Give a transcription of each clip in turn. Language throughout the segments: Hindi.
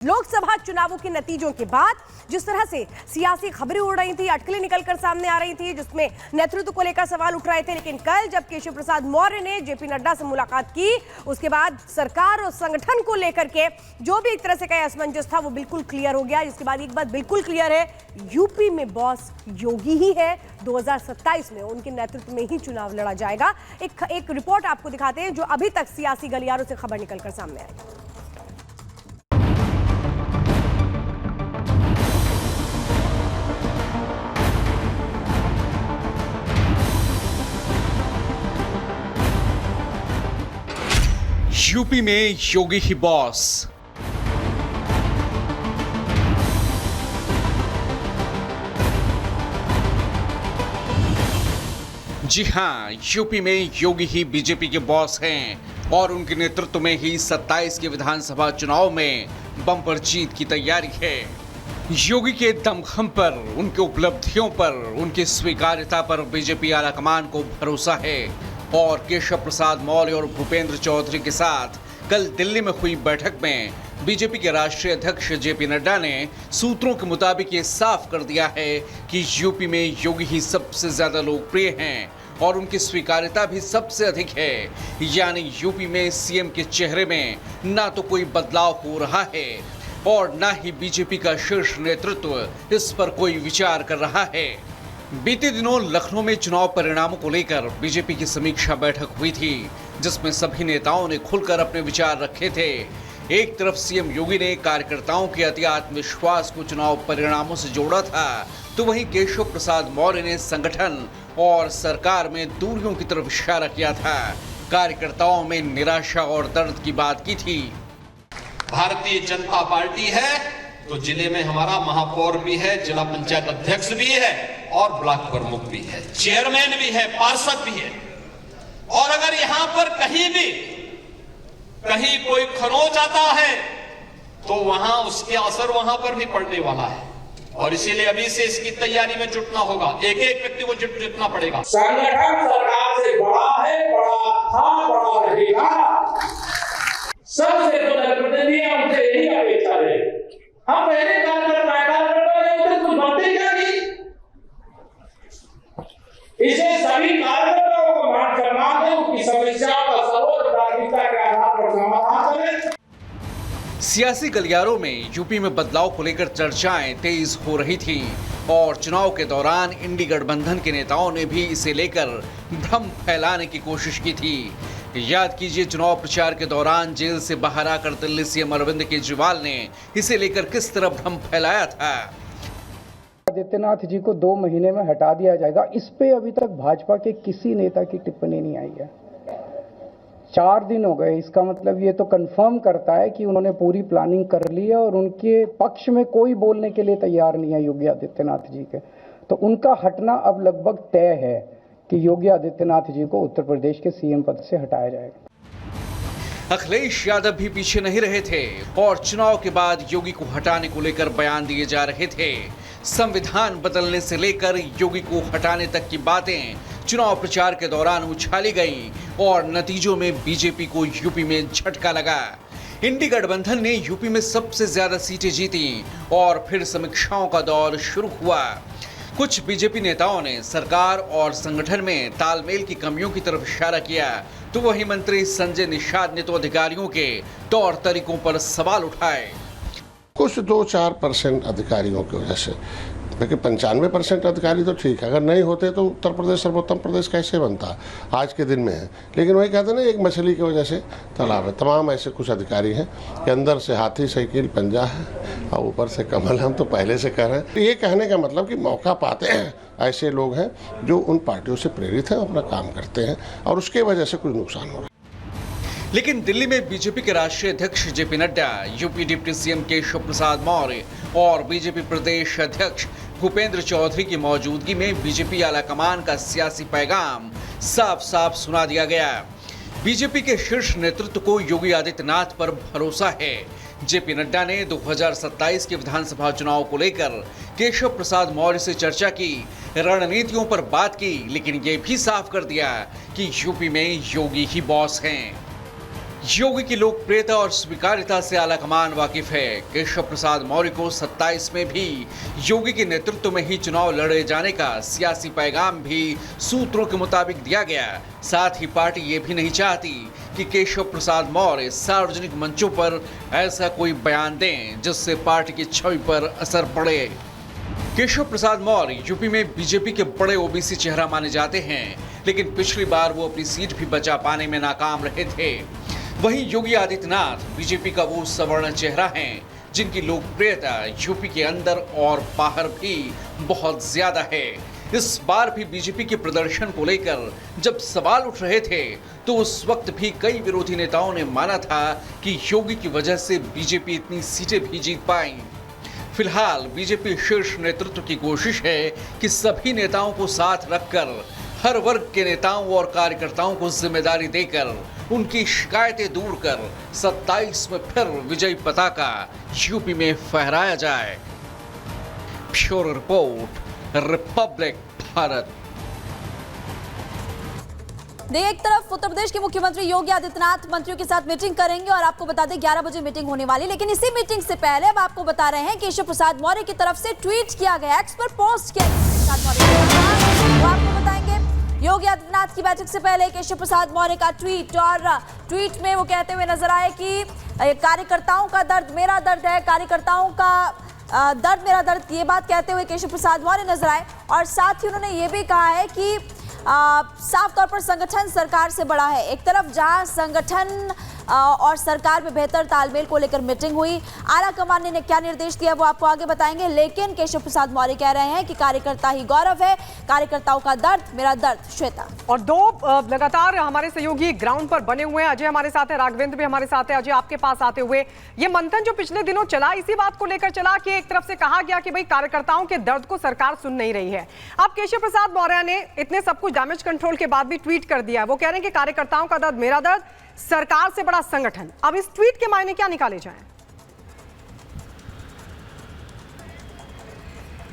लोकसभा चुनावों के नतीजों के बाद जिस तरह से सियासी खबरें उड़ रही थी, अटकलें निकलकर सामने आ रही थी, जिसमें नेतृत्व को लेकर सवाल उठ रहे थे, लेकिन कल जब केशव प्रसाद मौर्य ने जेपी नड्डा से मुलाकात की, उसके बाद सरकार और संगठन को लेकर के जो भी एक तरह से कहीं असमंजस था वो बिल्कुल क्लियर हो गया। जिसके बाद एक बात बिल्कुल क्लियर है, यूपी में बॉस योगी ही है। 2027 में उनके नेतृत्व में ही चुनाव लड़ा जाएगा। एक रिपोर्ट आपको दिखाते हैं जो अभी तक सियासी गलियारों से खबर निकलकर सामने आई। यूपी में योगी ही बॉस। जी हां, यूपी में योगी ही बीजेपी के बॉस हैं और उनके नेतृत्व में ही 27 के विधानसभा चुनाव में बम्पर जीत की तैयारी है। योगी के दमखम पर, उनके उपलब्धियों पर, उनकी स्वीकार्यता पर बीजेपी आलाकमान को भरोसा है और केशव प्रसाद मौर्य और भूपेंद्र चौधरी के साथ कल दिल्ली में हुई बैठक में बीजेपी के राष्ट्रीय अध्यक्ष जेपी नड्डा ने सूत्रों के मुताबिक ये साफ कर दिया है कि यूपी में योगी ही सबसे ज्यादा लोकप्रिय हैं और उनकी स्वीकार्यता भी सबसे अधिक है। यानी यूपी में सीएम के चेहरे में ना तो कोई बदलाव हो रहा है और ना ही बीजेपी का शीर्ष नेतृत्व इस पर कोई विचार कर रहा है। बीते दिनों लखनऊ में चुनाव परिणामों को लेकर बीजेपी की समीक्षा बैठक हुई थी, जिसमें सभी नेताओं ने खुलकर अपने विचार रखे थे। एक तरफ सीएम योगी ने कार्यकर्ताओं के अति आत्मविश्वास को चुनाव परिणामों से जोड़ा था, तो वहीं केशव प्रसाद मौर्य ने संगठन और सरकार में दूरियों की तरफ इशारा किया था। कार्यकर्ताओं में निराशा और दर्द की बात की थी। भारतीय जनता पार्टी है तो जिले में हमारा महापौर भी है, जिला पंचायत अध्यक्ष भी है और ब्लॉक प्रमुख भी है, चेयरमैन भी है, पार्षद भी है। और अगर यहां पर कहीं कोई खरोंच आता है तो वहां उसके असर वहां पर भी पड़ने वाला है और इसीलिए अभी से इसकी तैयारी में जुटना होगा। एक एक व्यक्ति को जुटना पड़ेगा। संगठन सरकार से बड़ा है, बड़ा था, बड़ा रहेगा। सबसे तो जनप्रतिनिधि हमसे यही अपेक्षा है। हम पहले कुछ बनते क्या नहीं, इसे सभी कार्यकर्ताओं को मान सम्मान है, उनकी समस्याओं का सर्वोच्च प्राथमिकता के आधार पर समाधान करें। सियासी गलियारों में यूपी में बदलाव को लेकर चर्चाएं तेज हो रही थी और चुनाव के दौरान इंडी गठबंधन के नेताओं ने भी इसे लेकर भ्रम फैलाने की कोशिश की थी। याद कीजिए, चुनाव प्रचार के दौरान जेल से बाहर आकर दिल्ली सीएम अरविंद केजरीवाल ने इसे लेकर किस तरह भ्रम फैलाया था। आदित्यनाथ जी को 2 महीने में हटा दिया जाएगा, इस पे अभी तक भाजपा के किसी नेता की टिप्पणी नहीं आई है। 4 दिन हो गए, इसका मतलब ये तो कंफर्म करता है कि उन्होंने पूरी प्लानिंग कर ली है और उनके पक्ष में कोई बोलने के लिए तैयार नहीं है योगी आदित्यनाथ जी के। तो उनका हटना अब लगभग तय है कि योगी आदित्यनाथ जी को उत्तर प्रदेश के सीएम पद से हटाया जाएगा। अखिलेश यादव भी पीछे नहीं रहे थे और चुनाव के बाद योगी को हटाने को लेकर बयान दिए जा रहे थे। संविधान बदलने से लेकर योगी को हटाने तक की बातें चुनाव प्रचार के दौरान उछाली गई और नतीजों में बीजेपी को यूपी में झटका लगा। इंडी गठबंधन ने यूपी में सबसे ज्यादा सीटें जीती और फिर समीक्षाओं का दौर शुरू हुआ। कुछ बीजेपी नेताओं ने सरकार और संगठन में तालमेल की कमियों की तरफ इशारा किया, तो वही मंत्री संजय निषाद ने तो अधिकारियों के तौर तरीकों पर सवाल उठाए। कुछ 2-4% अधिकारियों की वजह से, लेकिन 95% अधिकारी तो ठीक है, अगर नहीं होते तो उत्तर प्रदेश सर्वोत्तम प्रदेश कैसे बनता आज के दिन में है। लेकिन वही कहते हैं ना, एक मछली की वजह से तालाब है। तमाम ऐसे कुछ अधिकारी हैं कि अंदर से हाथी साइकिल पंजा है और ऊपर से कमल। हम तो पहले से कह रहे हैं, ये कहने का मतलब कि मौका पाते हैं ऐसे लोग हैं जो उन पार्टियों से प्रेरित हैं, अपना काम करते हैं और उसके वजह से कुछ नुकसान हो रहा है। लेकिन दिल्ली में बीजेपी के राष्ट्रीय अध्यक्ष JP Nadda, UP deputy CM Keshav Prasad Maurya और बीजेपी प्रदेश अध्यक्ष भूपेंद्र चौधरी की मौजूदगी में बीजेपी आलाकमान का सियासी पैगाम साफ साफ सुना दिया गया। बीजेपी के शीर्ष नेतृत्व को योगी आदित्यनाथ पर भरोसा है। जेपी नड्डा ने 2027 के विधानसभा चुनाव को लेकर केशव प्रसाद मौर्य से चर्चा की, रणनीतियों पर बात की, लेकिन ये भी साफ कर दिया कि यूपी में योगी ही बॉस हैं। योगी की लोकप्रियता और स्वीकार्यता से आलाकमान वाकिफ है। केशव प्रसाद मौर्य को 27 में भी योगी के नेतृत्व में ही चुनाव लड़े जाने का सियासी पैगाम भी सूत्रों के मुताबिक दिया गया। साथ ही पार्टी ये भी नहीं चाहती कि केशव प्रसाद मौर्य सार्वजनिक मंचों पर ऐसा कोई बयान दें जिससे पार्टी की छवि पर असर पड़े। केशव प्रसाद मौर्य यूपी में बीजेपी के बड़े ओबीसी चेहरा माने जाते हैं, लेकिन पिछली बार वो अपनी सीट भी बचा पाने में नाकाम रहे थे। वहीं योगी आदित्यनाथ बीजेपी का वो सवर्ण चेहरा हैं जिनकी लोकप्रियता यूपी के अंदर और बाहर भी बहुत ज्यादा है। इस बार भी बीजेपी के प्रदर्शन को लेकर जब सवाल उठ रहे थे तो उस वक्त भी कई विरोधी नेताओं ने माना था कि योगी की वजह से बीजेपी इतनी सीटें भी जीत पाई। फिलहाल बीजेपी शीर्ष नेतृत्व की कोशिश है कि सभी नेताओं को साथ रखकर हर वर्ग के नेताओं और कार्यकर्ताओं को जिम्मेदारी देकर उनकी शिकायतें दूर कर 27 में फिर विजयी पताका यूपी में फहराया जाए। Bureau report, Republic Bharat. देखिए, एक तरफ उत्तर प्रदेश के मुख्यमंत्री योगी आदित्यनाथ मंत्रियों के साथ मीटिंग करेंगे और आपको बता दें 11 बजे मीटिंग होने वाली, लेकिन इसी मीटिंग से पहले अब आपको बता रहे हैं केशव प्रसाद मौर्य की तरफ से ट्वीट किया गया, एक्स पर पोस्ट किया गया। वो आपको बताएंगे। योगी आदित्यनाथ की बैठक से पहले केशव प्रसाद मौर्य का ट्वीट, और ट्वीट में वो कहते हुए नजर आए कि कार्यकर्ताओं का दर्द मेरा दर्द है, कार्यकर्ताओं का दर्द मेरा दर्द, ये बात कहते हुए केशव प्रसाद मौर्य नजर आए। और साथ ही उन्होंने ये भी कहा है कि साफ तौर पर संगठन सरकार से बड़ा है। एक तरफ जहां संगठन और सरकार में बेहतर तालमेल को लेकर मीटिंग हुई, आला कमान ने क्या निर्देश दिया वो आपको आगे बताएंगे, लेकिन केशव प्रसाद मौर्य कह रहे हैं कि कार्यकर्ता ही गौरव है, कार्यकर्ताओं का दर्द मेरा दर्द। श्वेता। और दो लगातार हमारे सहयोगी ग्राउंड पर बने हुए हैं। अजय हमारे साथ है, राघवेंद्र भी हमारे साथ है। अजय, आपके पास आते हुए ये मंथन जो पिछले दिनों चला, इसी बात को लेकर चला कि एक तरफ से कहा गया कि भाई कार्यकर्ताओं के दर्द को सरकार सुन नहीं रही है। अब केशव प्रसाद मौर्य ने इतने सब कुछ डैमेज कंट्रोल के बाद भी ट्वीट कर दिया है। वो कह रहे हैं कि कार्यकर्ताओं का दर्द मेरा दर्द, सरकार से बड़ा संगठन। अब इस ट्वीट के मायने क्या निकाले जाएं?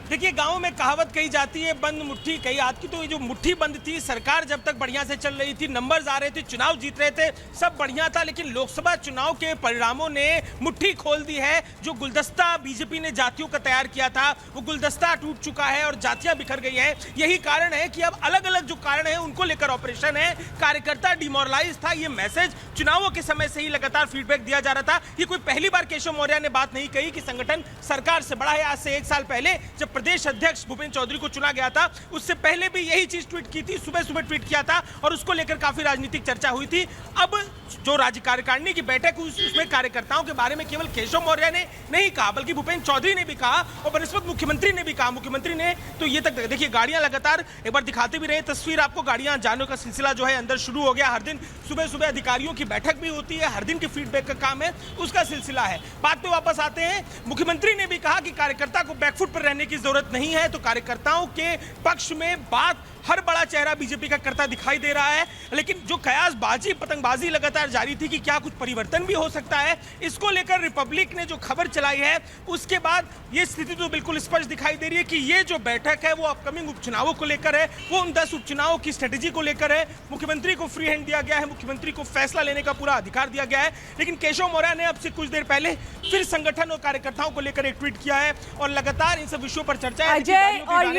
देखिए, गांव में कहावत कही जाती है बंद मुट्ठी कही हाथ की। तो ये जो मुट्ठी बंद थी, सरकार जब तक बढ़िया से चल रही थी, नंबर्स आ रहे थे, चुनाव जीत रहे थे, सब बढ़िया था, लेकिन लोकसभा चुनाव के परिणामों ने मुट्ठी खोल दी है। जो गुलदस्ता बीजेपी ने जातियों का तैयार किया था, वो गुलदस्ता टूट चुका है और जातियां बिखर गई हैं। यही कारण है कि अब अलग अलग जो कारण है उनको लेकर ऑपरेशन है। कार्यकर्ता डिमोरलाइज था, ये मैसेज चुनावों के समय से ही लगातार फीडबैक दिया जा रहा था। ये कोई पहली बार केशव मौर्य ने बात नहीं कही कि संगठन सरकार से बड़ा है। आज से 1 साल पहले जब प्रदेश अध्यक्ष भूपेंद्र चौधरी को चुना गया था, उससे पहले भी यही चीज ट्वीट की थी, सुबह सुबह ट्वीट किया था और उसको लेकर काफी राजनीतिक चर्चा हुई थी। अब जो राज्य कार्यकारिणी की बैठक हुई, उसमें कार्यकर्ताओं के बारे में केवल केशव मौर्य ने नहीं कहा, बल्कि भूपेंद्र चौधरी ने भी कहा और बनस्पत मुख्यमंत्री ने भी कहा। मुख्यमंत्री ने तो ये तक, देखिए गाड़ियां लगातार एक बार दिखाते भी रहे तस्वीर आपको, गाड़ियां जाने का सिलसिला जो है अंदर शुरू हो गया। हर दिन सुबह सुबह अधिकारियों की बैठक भी होती है, हर दिन की फीडबैक का काम है, उसका सिलसिला है। बात पे वापस आते हैं। मुख्यमंत्री ने भी कहा कि कार्यकर्ता को बैकफुट पर रहने की जरूरत नहीं है, तो कार्यकर्ताओं के पक्ष में बात हर बड़ा चेहरा बीजेपी का करता दिखाई दे रहा है। लेकिन जो कयासबाजी, पतंगबाजी लगातार जारी थी कि क्या कुछ परिवर्तन भी हो सकता है, इसको लेकर रिपब्लिक ने जो खबर चलाई है, उसके बाद ये स्थिति तो बिल्कुल स्पष्ट दिखाई दे रही है कि ये जो बैठक है वो अपकमिंग उपचुनावों को लेकर है, वो उन 10 उपचुनावों की स्ट्रेटेजी को लेकर है। मुख्यमंत्री को फ्री हैंड दिया गया है, मुख्यमंत्री को फैसला लेने का पूरा अधिकार दिया गया है। लेकिन केशव मौर्य ने अब से कुछ देर पहले फिर संगठन और कार्यकर्ताओं को लेकर एक ट्वीट किया है और लगातार इन सब विषयों पर चर्चा है। अजय, और ये